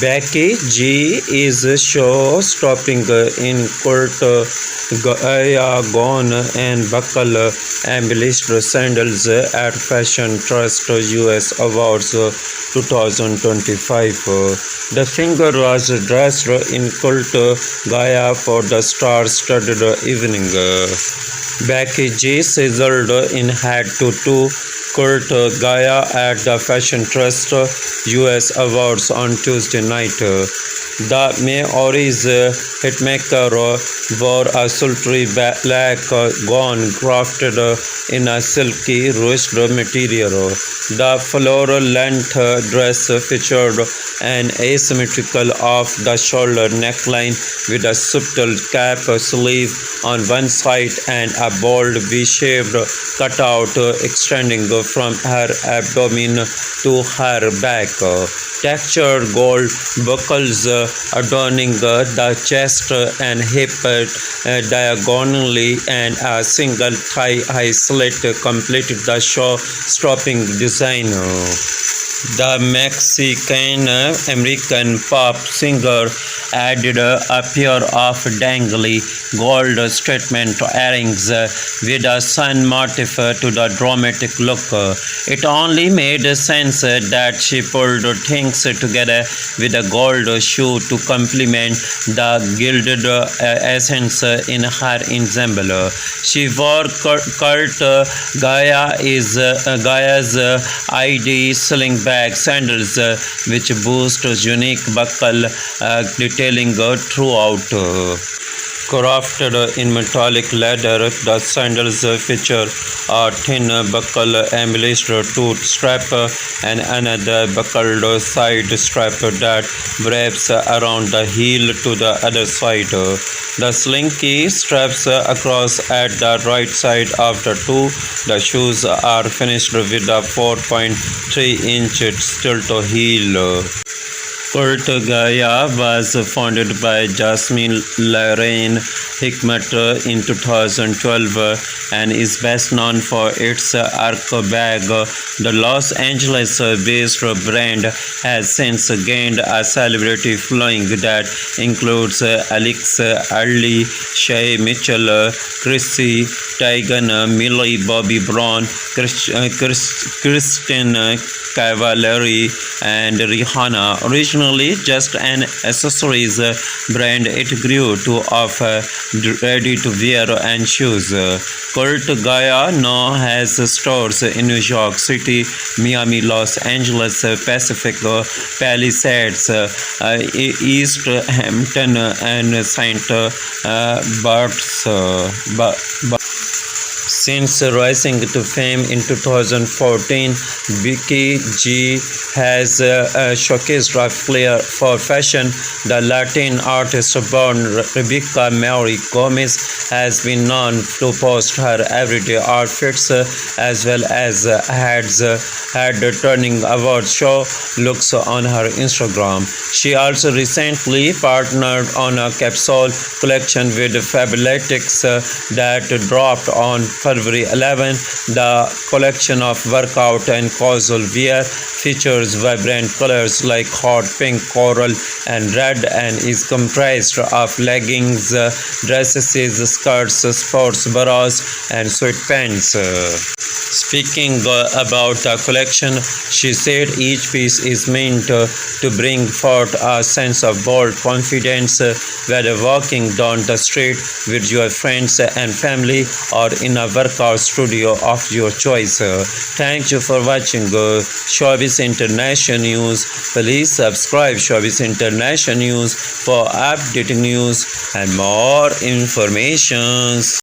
Becky G is show-stopping in court. Gaia gone and buckle embellished sandals at Fashion Trust U.S. Awards 2025. The singer was dressed in cult Gaia for the star-studded evening. Becky G sizzled in hat to Kurt Gaia at the Fashion Trust U.S. Awards on Tuesday night. The Maori's hitmaker wore a sultry black gown crafted in a silky ruched material. The floral-length dress featured an asymmetrical off-the-shoulder neckline with a subtle cap sleeve on one side and a bold V-shaped cutout extending from her abdomen to her back. Textured gold buckles adorning the chest and hip diagonally, and a single thigh-high slit completed the show-stopping design. The Mexican-American pop singer added a pair of dangly gold statement earrings with a sun motif to the dramatic look. It only made sense that she pulled things together with a gold shoe to complement the gilded essence in her ensemble. She wore cult Gaia's ID sling bag sandals, which boast unique buckle detailing throughout. Crafted in metallic leather, the sandals feature a thin buckle embellished tooth strap and another buckled side strap that wraps around the heel to the other side. The slinky straps across at the right side of the two. The shoes are finished with a 4.3-inch tilt heel. Cult Gaia was founded by Jasmine Lorraine Hikmat in 2012 and is best known for its Arco bag. The Los Angeles-based brand has since gained a celebrity following that includes Alex Early, Shay Mitchell, Chrissy Teigen, Millie Bobby Brown, Kristen Cavallari, and Rihanna. Originally just an accessories brand, it grew to offer ready-to-wear and shoes. Cult Gaia now has stores in New York City, Miami, Los Angeles, Pacific Palisades, East Hampton, and St. Bart's. Since rising to fame in 2014, Becky G has showcased a flair for fashion. The Latin artist born Rebecca Mary Gomez has been known to post her everyday outfits as well as head-turning award show looks on her Instagram. She also recently partnered on a capsule collection with Fabletics that dropped on February 11. The collection of workout and casual wear features vibrant colors like hot pink, coral, and red, and is comprised of leggings, dresses, skirts, sports bras, and sweatpants. Speaking about the collection, she said each piece is meant to bring forth a sense of bold confidence, whether walking down the street with your friends and family or in a workout studio of your choice. Thank you for watching Showbiz International News. Please subscribe Showbiz International News for updating news and more information.